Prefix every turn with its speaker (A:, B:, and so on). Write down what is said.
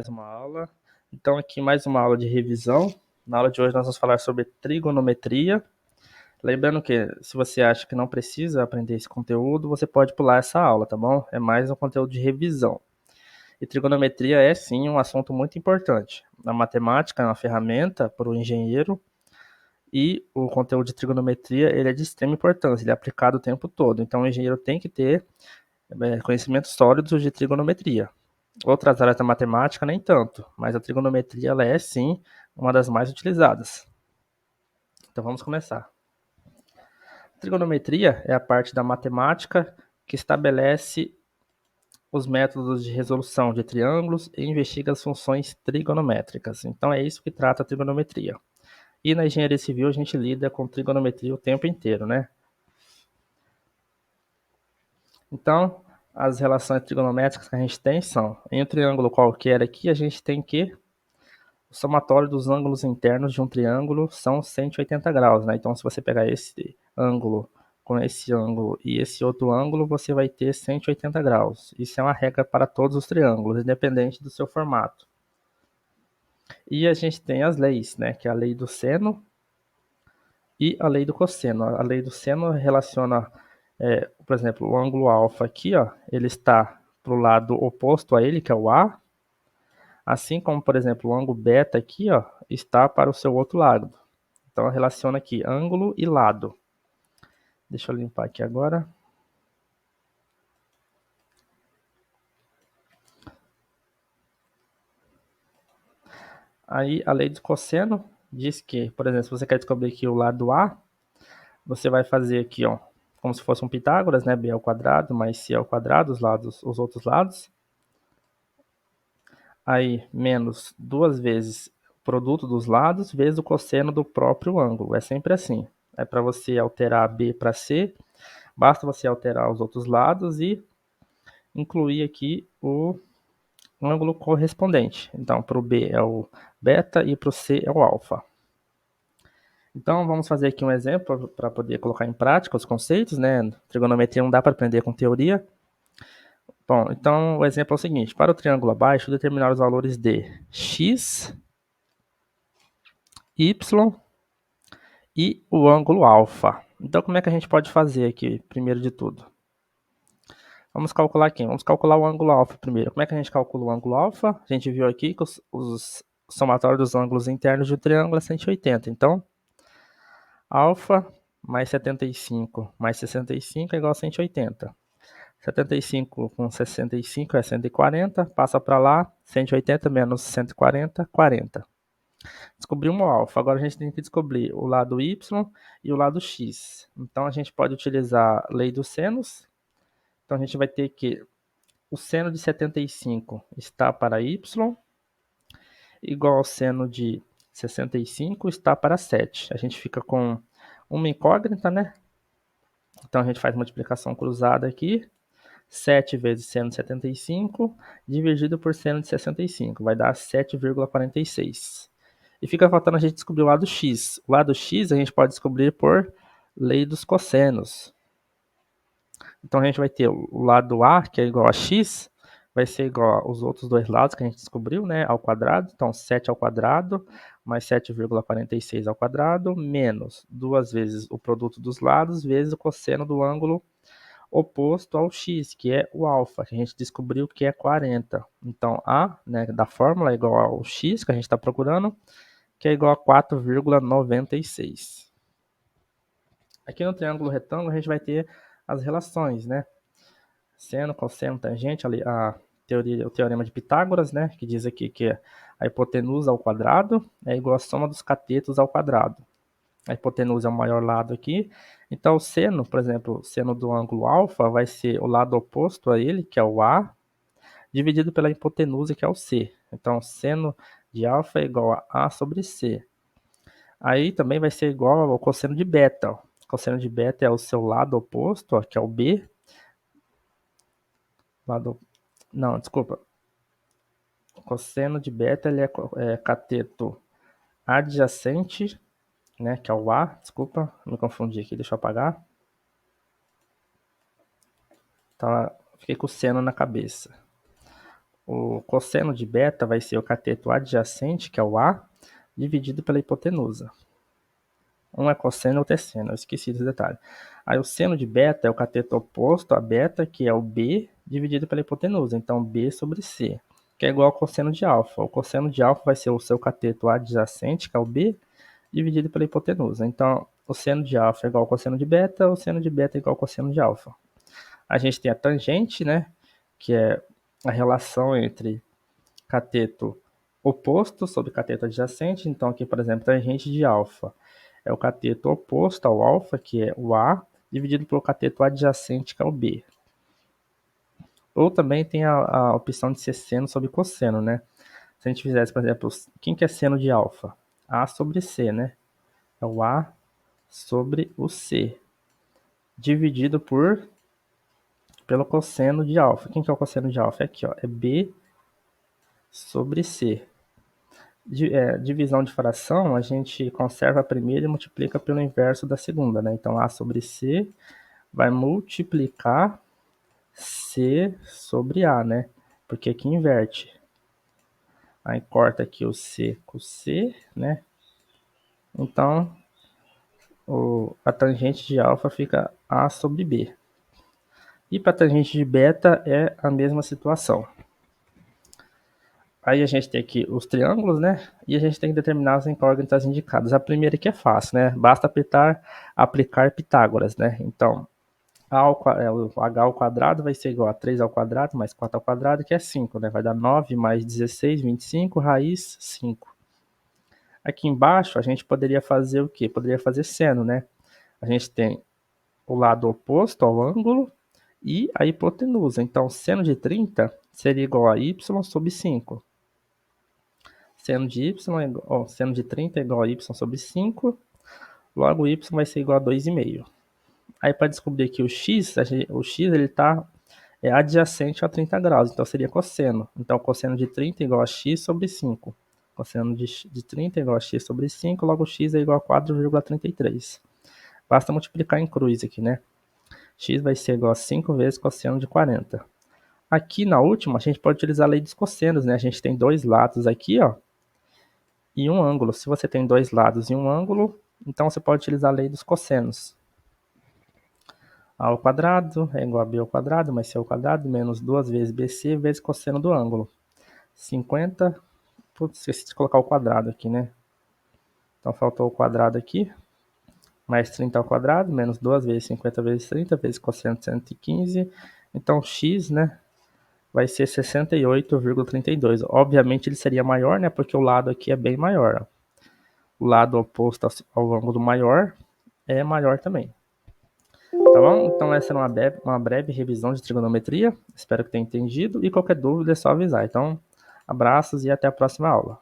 A: Mais uma aula. Então, aqui mais uma aula de revisão. Na aula de hoje nós vamos falar sobre trigonometria. Lembrando que se você acha que não precisa aprender esse conteúdo, você pode pular essa aula, tá bom? É mais um conteúdo de revisão. E trigonometria é sim um assunto muito importante. A matemática é uma ferramenta para o engenheiro e o conteúdo de trigonometria ele é de extrema importância, ele é aplicado o tempo todo. Então, o engenheiro tem que ter conhecimentos sólidos de trigonometria. Outras áreas da matemática nem tanto, mas a trigonometria ela é sim uma das mais utilizadas. Então vamos começar. A trigonometria é a parte da matemática que estabelece os métodos de resolução de triângulos e investiga as funções trigonométricas. Então é isso que trata a trigonometria. E na engenharia civil a gente lida com trigonometria o tempo inteiro, né? Então, as relações trigonométricas que a gente tem são, em um triângulo qualquer aqui, a gente tem que o somatório dos ângulos internos de um triângulo são 180 graus, né? Então, se você pegar esse ângulo com esse ângulo e esse outro ângulo, você vai ter 180 graus. Isso é uma regra para todos os triângulos, independente do seu formato. E a gente tem as leis, né? Que é a lei do seno e a lei do cosseno. A lei do seno relaciona, por exemplo, o ângulo alfa aqui, ó, ele está para o lado oposto a ele, que é o A, assim como, por exemplo, o ângulo beta aqui, ó, está para o seu outro lado. Então, relaciona aqui ângulo e lado. Deixa eu limpar aqui agora. Aí, a lei do cosseno diz que, por exemplo, se você quer descobrir aqui o lado A, você vai fazer aqui, ó, como se fosse um Pitágoras, né? B ao quadrado mais C ao quadrado, os outros lados. Aí, menos duas vezes o produto dos lados, vezes o cosseno do próprio ângulo. É sempre assim. É para você alterar B para C, basta você alterar os outros lados e incluir aqui o ângulo correspondente. Então, para o B é o beta e para o C é o alfa. Então, vamos fazer aqui um exemplo para poder colocar em prática os conceitos, né? Trigonometria não dá para aprender com teoria. Bom, então o exemplo é o seguinte: para o triângulo abaixo, determinar os valores de x, y e o ângulo alfa. Então, como é que a gente pode fazer aqui, primeiro de tudo? Vamos calcular aqui, vamos calcular o ângulo alfa primeiro. Como é que a gente calcula o ângulo alfa? A gente viu aqui que os somatório dos ângulos internos de um triângulo é 180. Então, alfa mais 75 mais 65 é igual a 180. 75 com 65 é 140, passa para lá, 180 menos 140, 40. Descobrimos o alfa, agora a gente tem que descobrir o lado y e o lado x. Então a gente pode utilizar a lei dos senos. Então a gente vai ter que o seno de 75 está para y, igual ao seno de 65 está para 7. A gente fica com uma incógnita, né? Então a gente faz multiplicação cruzada aqui. 7 vezes seno de 75 dividido por seno de 65 vai dar 7,46. E fica faltando a gente descobrir o lado x. O lado x a gente pode descobrir por lei dos cossenos. Então a gente vai ter o lado a, que é igual a x, vai ser igual aos outros dois lados que a gente descobriu, né, ao quadrado. Então 7 ao quadrado mais 7,46 ao quadrado menos duas vezes o produto dos lados vezes o cosseno do ângulo oposto ao x, que é o alfa, que a gente descobriu que é 40. Então, A, né, da fórmula é igual ao x, que a gente está procurando, que é igual a 4,96. Aqui no triângulo retângulo, a gente vai ter as relações, né? Seno, cosseno, tangente, a teoria, o teorema de Pitágoras, né, que diz aqui que a hipotenusa ao quadrado é igual à soma dos catetos ao quadrado. A hipotenusa é o maior lado aqui. Então, o seno, por exemplo, o seno do ângulo alfa vai ser o lado oposto a ele, que é o A, dividido pela hipotenusa, que é o C. Então, seno de alfa é igual a sobre C. Aí também vai ser igual ao cosseno de beta. O cosseno de beta é o seu lado oposto, ó, que é o B. Não, desculpa. O cosseno de beta ele é cateto adjacente, né, que é o A. Desculpa, me confundi aqui, deixa eu apagar. Tá, fiquei com o seno na cabeça. O cosseno de beta vai ser o cateto adjacente, que é o A, dividido pela hipotenusa. Um é cosseno e outro é seno, eu esqueci desse detalhe. Aí o seno de beta é o cateto oposto a beta, que é o B, dividido pela hipotenusa. Então, B sobre C, que é igual ao cosseno de alfa. O cosseno de alfa vai ser o seu cateto adjacente, que é o B, dividido pela hipotenusa. Então, o seno de alfa é igual ao cosseno de beta, o seno de beta é igual ao cosseno de alfa. A gente tem a tangente, né, que é a relação entre cateto oposto sobre cateto adjacente. Então, aqui, por exemplo, tangente de alfa é o cateto oposto ao alfa, que é o A, dividido pelo cateto adjacente, que é o B. Ou também tem a opção de ser seno sobre cosseno, né? Se a gente fizesse, por exemplo, quem que é seno de alfa? A sobre C, né? É o A sobre o C, dividido pelo cosseno de alfa. Quem que é o cosseno de alfa? É aqui, ó, é B sobre C. Divisão de fração, a gente conserva a primeira e multiplica pelo inverso da segunda, né? Então, A sobre C vai multiplicar C sobre A, né? Porque aqui inverte. Aí corta aqui o C com o C, né? Então, a tangente de alfa fica A sobre B. E para a tangente de beta é a mesma situação. Aí a gente tem aqui os triângulos, né? E a gente tem que determinar as incógnitas indicadas. A primeira aqui é fácil, né? Basta aplicar Pitágoras, né? Então, o h ao quadrado vai ser igual a 3 ao quadrado mais 4 ao quadrado, que é 5, né? Vai dar 9 mais 16, 25, raiz 5. Aqui embaixo a gente poderia fazer o quê? Poderia fazer seno, né? A gente tem o lado oposto ao ângulo e a hipotenusa. Então, seno de 30 seria igual a y sobre 5. Seno de y seno de 30 é igual a y sobre 5, logo y vai ser igual a 2,5. Aí para descobrir aqui o x ele está adjacente a 30 graus, então seria cosseno. Então cosseno de 30 é igual a x sobre 5. Cosseno de 30 é igual a x sobre 5, logo x é igual a 4,33. Basta multiplicar em cruz aqui, né? X vai ser igual a 5 vezes cosseno de 40. Aqui na última, a gente pode utilizar a lei dos cossenos, né? A gente tem dois lados aqui, ó, e um ângulo. Se você tem dois lados e um ângulo, então você pode utilizar a lei dos cossenos. A ao quadrado é igual a b ao quadrado mais c ao quadrado menos 2 vezes bc vezes cosseno do ângulo. 50, putz, esqueci de colocar o quadrado aqui, né? Então faltou o quadrado aqui, mais 30 ao quadrado, menos 2 vezes 50 vezes 30 vezes cosseno de 115. Então x, né, vai ser 68,32. Obviamente ele seria maior, né, porque o lado aqui é bem maior. O lado oposto ao ângulo maior é maior também. Tá bom? Então essa era uma breve revisão de trigonometria. Espero que tenha entendido. E qualquer dúvida é só avisar. Então, abraços e até a próxima aula.